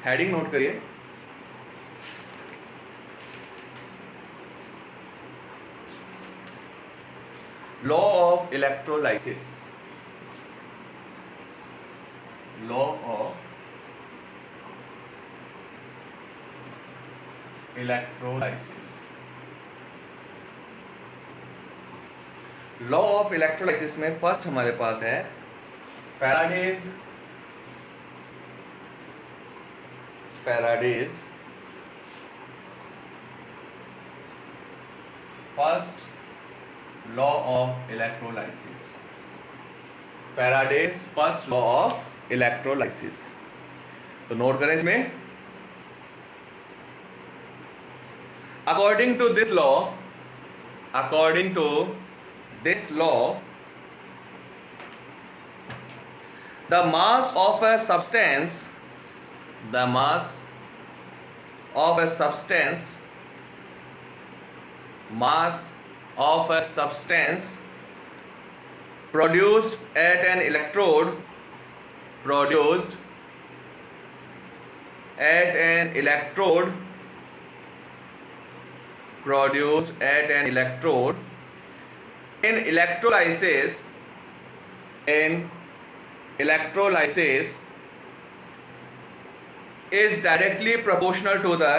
Heading note करिए, law of electrolysis, law of electrolysis. Law of electrolysis में first हमारे पास है Faraday's first law of electrolysis, Faraday's first law of electrolysis. तो note करें इसमें, according to this law the mass of a substance produced at an electrode in electrolysis is directly proportional to the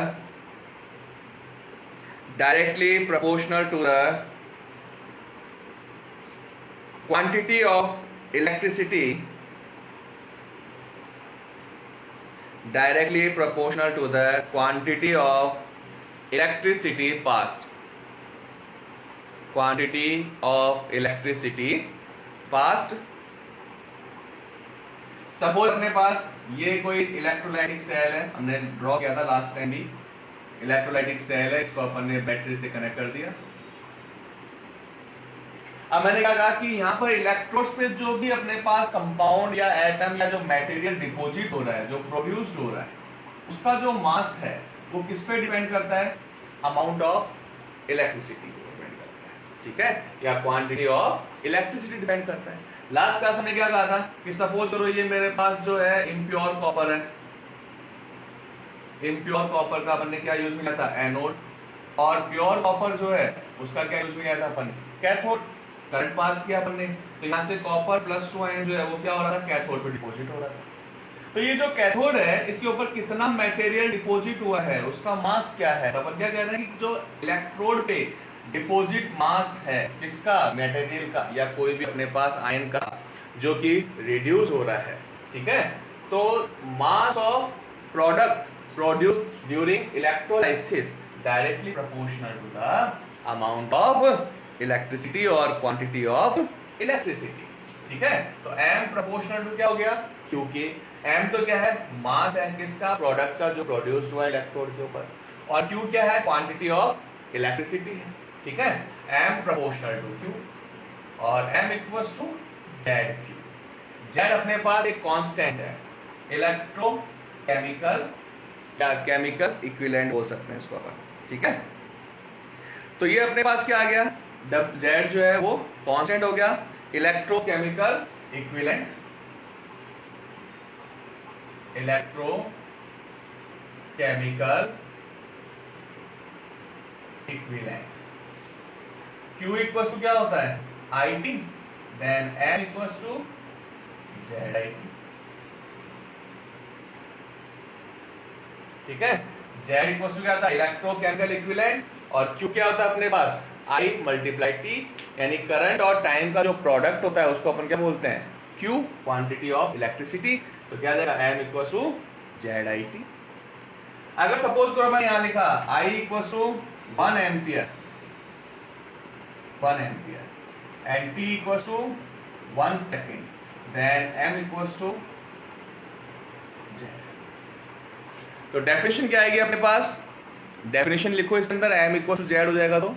quantity of electricity passed। Suppose अपने पास ये कोई electrolytic cell है, हमने draw किया था लास्ट टाइम भी, इलेक्ट्रोलाइटिक सेल है, इसको अपन ने बैटरी से कनेक्ट कर दिया। अब मैंने क्या कहा कि यहाँ पर इलेक्ट्रोड्स पे जो भी अपने पास कंपाउंड या एटम या जो मटेरियल डिपॉजिट हो रहा है, जो प्रोड्यूस्ड हो रहा है, उसका जो मास है वो किस पे डिपेंड करता है? अमाउंट ऑफ इलेक्ट्रिसिटी डिपेंड करता है, ठीक है, या क्वांटिटी ऑफ इलेक्ट्रिसिटी डिपेंड करता है। लास्ट क्लास हमने क्या कहा था कि सपोज करो ये मेरे पास जो है इम्प्योर कॉपर है, इम्प्योर कॉपर का अपन ने क्या यूज में लिया था? एनोड। और प्योर कॉपर जो है उसका क्या यूज में लिया था अपन? कैथोड। करंट पास किया अपन ने, तो यहाँ से कॉपर +2 आयन जो है वो क्या हो रहा था? कैथोड पे डिपॉजिट हो रहा था। तो ये जो कैथोड है इसके ऊपर कितना मटेरियल डिपॉजिट हुआ है, उसका मास क्या है? तो अपन क्या कह रहे हैं कि जो इलेक्ट्रोड पे डिपॉजिट मास है किसका? मटेरियल का, या कोई भी अपने पास आयन का जो कि रिड्यूस हो रहा है, ठीक है। तो mass of product produced during electrolysis directly proportional to the amount of electricity और क्वांटिटी ऑफ इलेक्ट्रिसिटी, ठीक है। तो m प्रोपोर्शनल टू क्या हो गया? Q के। m तो क्या है? मास है किसका? प्रोडक्ट का जो प्रोड्यूस्ड हुआ इलेक्ट्रोड के ऊपर, और Q क्या है? क्वांटिटी ऑफ इलेक्ट्रिसिटी है, ठीक है। m प्रोपोर्शनल टू Q और m equals to ZQ। Z अपने पास एक कांस्टेंट है, इलेक्ट्रोकेमिकल या केमिकल इक्विवेलेंट बोल सकते हैं इसको अपन, ठीक है। तो ये अपने पास क्या आ गया? Z जो है वो कांस्टेंट हो गया, electrochemical equivalent, Q equals to क्या होता है? IT, then M equals to ZIT, ठीक है। Z इक्वल्स टू क्या होता है? इलेक्ट्रोकेमिकल इक्विवेलेंट, और Q क्या होता है अपने पास? I मल्टीप्लाई T, यानी करंट और टाइम का जो प्रोडक्ट होता है उसको अपन क्या बोलते हैं? Q, quantity of electricity. तो क्या जाएगा? M equals to ZIT। अगर सपोज करो मैं यहां लिखा I equals to 1 ampere and T equals to 1 second, then M equals to Z। तो डेफिनेशन क्या आएगी अपने पास? डेफिनेशन लिखो इसके अंदर, M इक्वल्स टू Z हो जाएगा। तो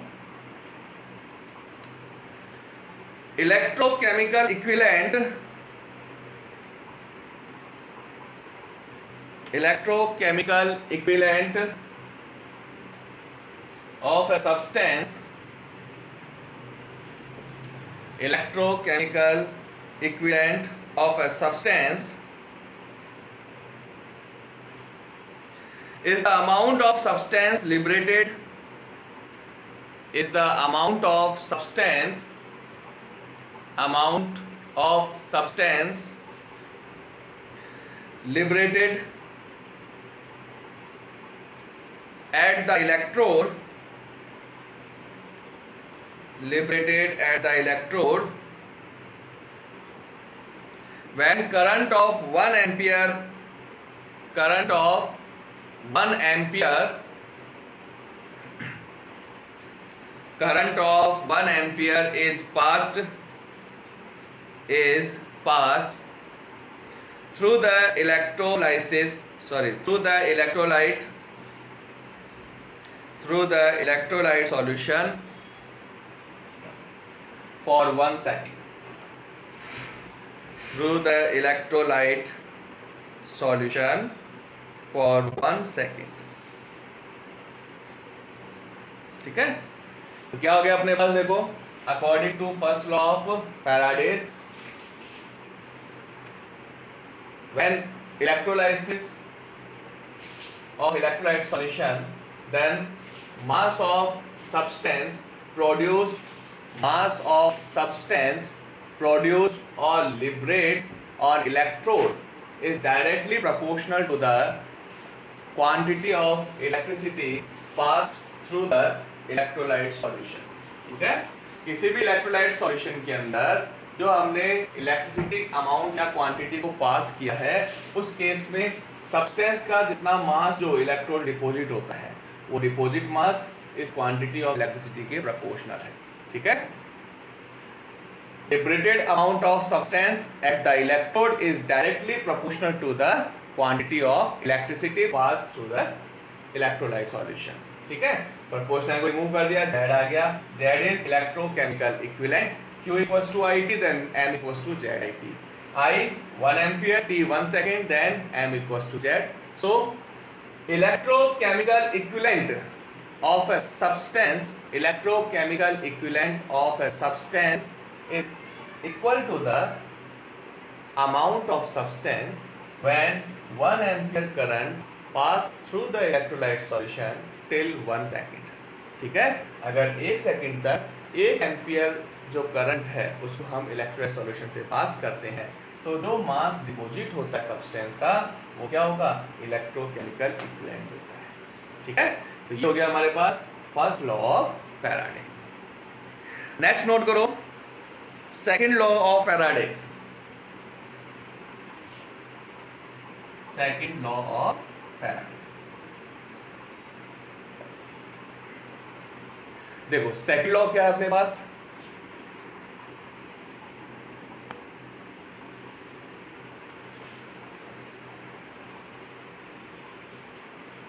electrochemical equivalent of a substance, electrochemical equivalent of a substance is the amount of substance liberated at the electrode when current of 1 ampere is passed through the electrolyte solution for 1 second. Through the electrolyte solution for 1 second. ठीक है, तो क्या हो गया अपने पास, देखो, according to first law of Faraday's, when electrolysis of electrolyte solution, then mass of substance produced or liberated on electrode is directly proportional to the quantity of electricity passed through the electrolyte solution. ठीक है, किसी भी electrolyte solution के अंदर जो हमने electricity amount या quantity को पास किया है, उस केस में सब्सटेंस का जितना मास जो इलेक्ट्रोड डिपॉजिट होता है, वो डिपॉजिट मास इस क्वांटिटी ऑफ इलेक्ट्रिसिटी के प्रोपोर्शनल है. ठीक है, liberated amount of substance at the electrode is directly proportional to the quantity of electricity passed through the electrolyte solution. ठीक है, प्रोपोर्शनल को रिमूव कर दिया, Z आ गया. Z is electrochemical equivalent. Q equals to IT, then M equals to ZIT. I 1 ampere, T 1 second, then M equals to Z. So electrochemical equivalent of a substance is equal to the amount of substance when 1 ampere current pass through the electrolyte solution till 1 second. ठीक है, अगर 1 second तक 1 ampere जो current है उसको हम electrolyte solution से पास करते हैं, तो जो मास डिपॉजिट होता है सब्सटेंस का, वो क्या होगा, इलेक्ट्रोकेमिकल इक्विवेलेंट होता है. ठीक है, तो ये हो गया हमारे पास first law of Faraday. Next note करो, second law of Faraday. Second law of Faraday, देखो सेकंड लॉ क्या है अपने पास,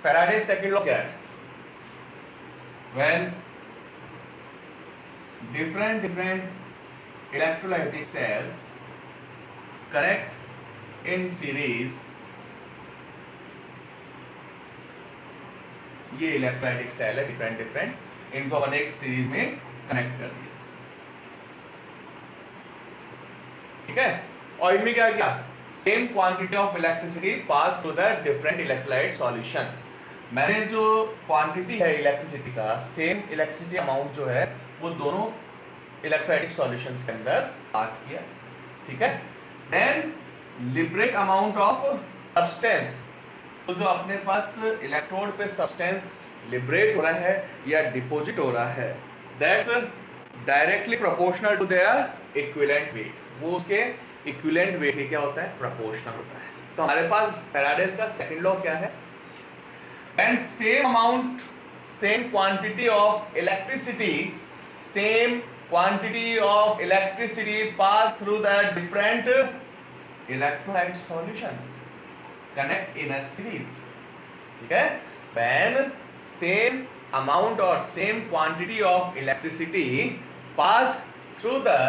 फैराडे सेकंड लॉ क्या है, when different electrolytic cells connect in series, ये इलेक्ट्रोलाइटिक सेल है डिफरेंट, इनको अपन एक सीरीज में कनेक्ट कर दिया. ठीक है, और इनमें क्या किया, same quantity of electricity pass through the different electrolyte solutions. मैंने जो क्वांटिटी है इलेक्ट्रिसिटी का, सेम इलेक्ट्रिसिटी अमाउंट जो है, वो दोनों इलेक्ट्रोलाइटिक सॉल्यूशंस के अंदर पास किया. ठीक है, then liberate amount of substance, तो जो अपने पास इलेक्ट्रोड पे सब्सटेंस लिबरेट हो रहा है या डिपॉजिट हो रहा है, that's directly proportional to their equivalent weight. वो उसके इक्विवेलेंट वेट के क्या होता है, प्रोपोर्शनल होता है. तो हमारे पास फैराडेज का सेकंड लॉ क्या है, and same quantity of electricity pass through the different electrolyte solutions connect in a series. ठीक है, when same amount or same quantity of electricity pass through the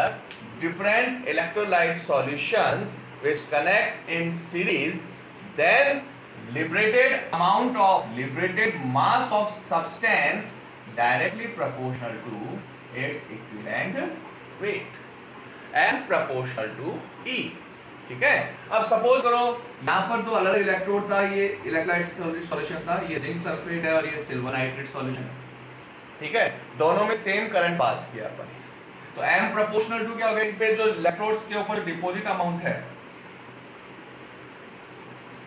different electrolyte solutions which connect in series, then liberated mass of substance directly proportional to its equivalent weight and proportional to E. ठीक है। अब suppose करो यहाँ पर दो अलग electrode था, ये इलेक्ट्रोलाइट सॉल्यूशन था, ये जिंक सल्फेट है और ये सिल्वर नाइट्रेट सॉल्यूशन है, ठीक है। दोनों में सेम करंट पास किया अपन, तो M प्रोपोर्शनल टू क्या होगा, इन पे जो इलेक्ट्रोड्स के ऊपर डिपॉजिट अमाउंट है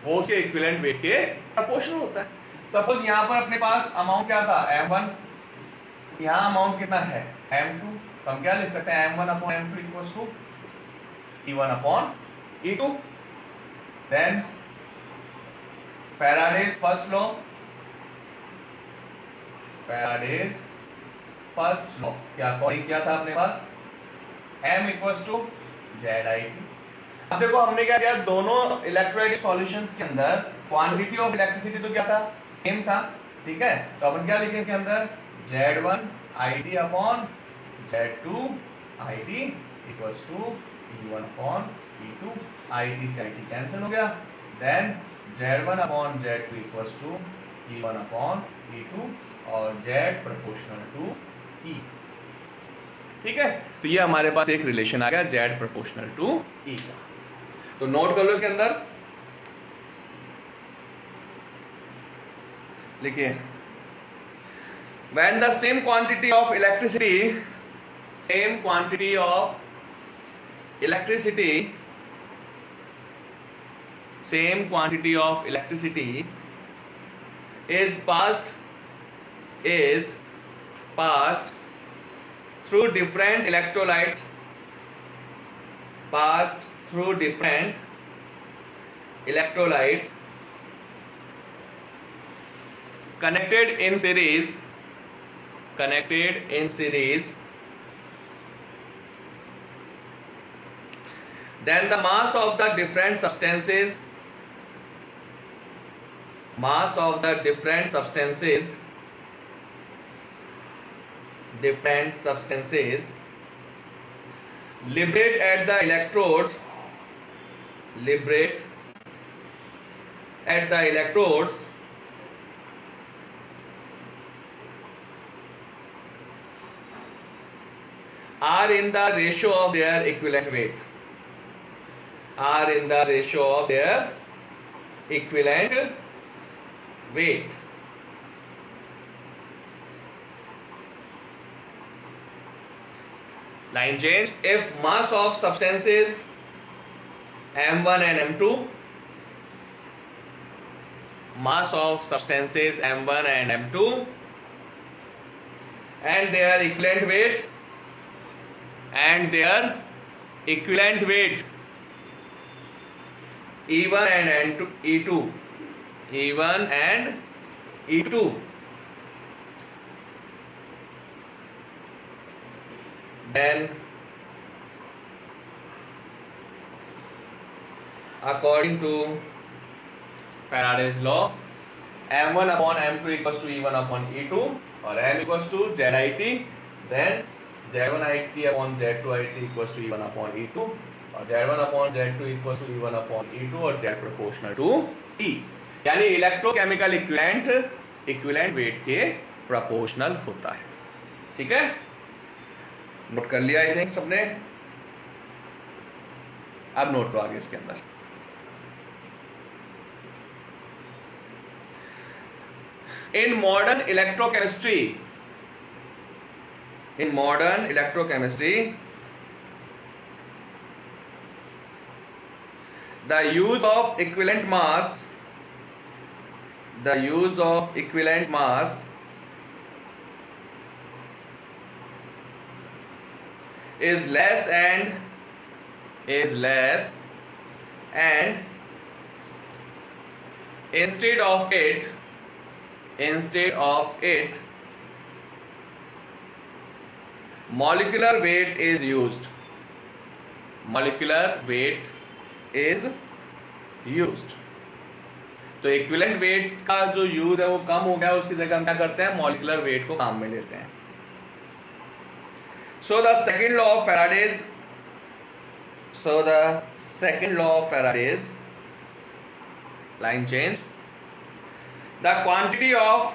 वो उसके इक्विवेलेंट वेट के प्रोपोर्शनल होता है। सपोज यहाँ पर अपने पास अमाउंट क्या था M1, यहाँ अमाउंट कितना है M2, तो हम क्या लिख सकते हैं M1 upon M2 equals to E1 upon E2। Then Faraday's first law, Faraday's first law क्या अकॉर्डिंग क्या था अपने पास M इक्वल्स टू ZIT। अब देखो हमने क्या किया, दोनों इलेक्ट्रोलाइटिक सॉल्यूशंस के अंदर क्वांटिटी ऑफ इलेक्ट्रिसिटी तो क्या था सेम था, ठीक है। तो अपन क्या लिखेंगे इसके अंदर Z1 IT upon Z2 IT equals to E1 upon E2, IT से IT कैंसिल हो गया। देन Z1 upon Z2 equals to E1 upon E2 और Z प्रोपोर्शनल टू E, ठीक है। तो ये हमारे पास एक रिलेशन आ गया Z प्रोपोर्शनल टू E का। तो नोट कर लो इसके अंदर, लिखिए when the same quantity of electricity is passed through different electrolytes connected in series, then the mass of the different substances liberate at the electrodes are in the ratio of their equivalent weight, line change. If mass of substances M1 and M2 and their equivalent weight E1 and E2, then according to Faraday's law M1 upon M2 equals to E1 upon E2 और M equals to ZIT, then Z1 IT upon Z2 IT equals to E1 upon E2 और Z1 upon Z2 equals to E1 upon E2 और Z proportional to E, यानी electrochemical equivalent weight के proportional होता है, ठीक है। Note कर लिया आई थिंक सबने। अब नोट लो आगे इसके अंदर, in modern electrochemistry the use of equivalent mass is less and instead of it molecular weight is used, तो इक्विवेलेंट वेट का जो यूज है वो कम हो गया, उसकी जगह हम क्या करते हैं मॉलिक्यूलर वेट को काम में लेते हैं। So the second law of Faraday's line change, the quantity of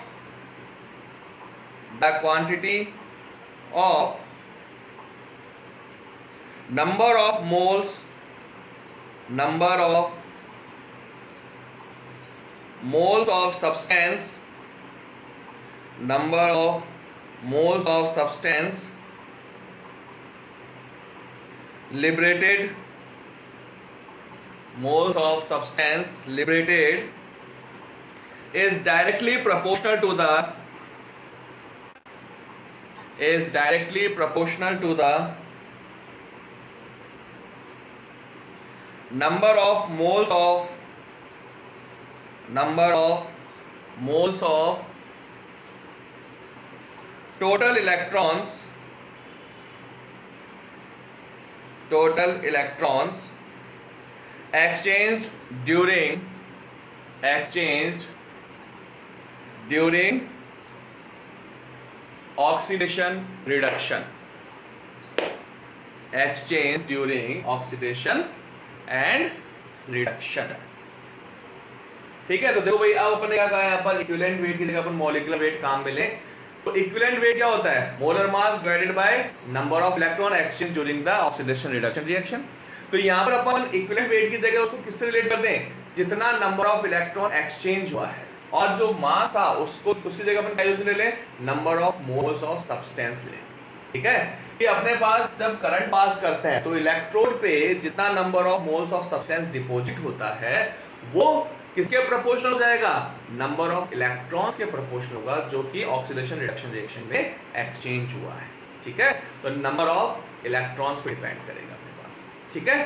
number of moles number of moles of substance, number of moles of substance liberated, moles of substance liberated is directly proportional to the number of moles of total electrons exchanged during oxidation reduction, exchanged during oxidation and reduction। ठीक है, तो देखो भाई अब अपन ने क्या कहा है, अपन इक्विवेलेंट वेट की जगह अपन मॉलिक्यूलर वेट काम में ले। तो इक्विवेलेंट वेट क्या होता है, molar mass divided by number of electron exchange during the oxidation reduction reaction. तो यहां पर अपन इक्विवेलेंट वेट की जगह उसको किससे रिलेट करते हैं, जितना नंबर ऑफ इलेक्ट्रॉन एक्सचेंज हुआ है, और जो मास था उसको उसकी जगह अपन क्या यूज ले लें, number of moles of substance ले। ठीक है, कि अपने पास जब करंट पास करते हैं तो इलेक्ट्रोड पे जितना number of moles of substance deposit होता है वो किसके प्रोपोर्शनल हो जाएगा, नंबर ऑफ इलेक्ट्रॉन्स के प्रोपोर्शनल होगा, जो कि ऑक्सीडेशन रिडक्शन रिएक्शन में एक्सचेंज हुआ है। ठीक है, तो नंबर ऑफ इलेक्ट्रॉन्स पे डिपेंड करेगा अपने पास। ठीक है,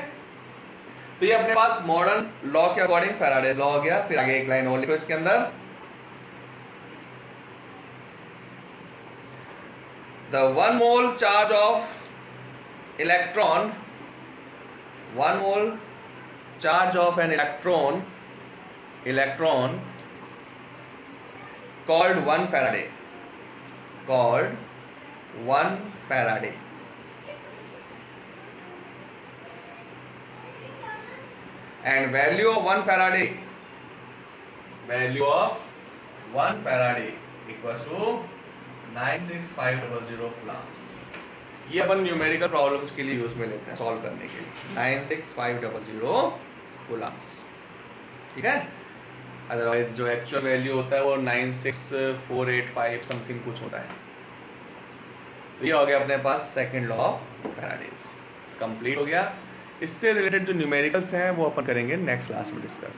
तो ये अपने पास मॉडर्न लॉ के अकॉर्डिंग फैराडेज लॉ हो गया। फिर आगे एक लाइन और लिखो इसके अंदर, the 1 mole charge of electron, 1 mole charge of an electron called 1 Faraday, and value of 1 Faraday equals to 96500 Coulomb's. ये अपन न्यूमेरिकल प्रॉब्लम्स के लिए यूज में लेते हैं सॉल्व करने के लिए, 96500 कूलम्स। ठीक है, अदरवाइज जो एक्चुअल वैल्यू होता है वो 96485 समथिंग कुछ होता है। तो ये हो गया अपने पास second law of Faraday's, complete हो गया। इससे रिलेटेड जो न्यूमेरिकल्स हैं वो अपन करेंगे नेक्स्ट क्लास में डिस्कस।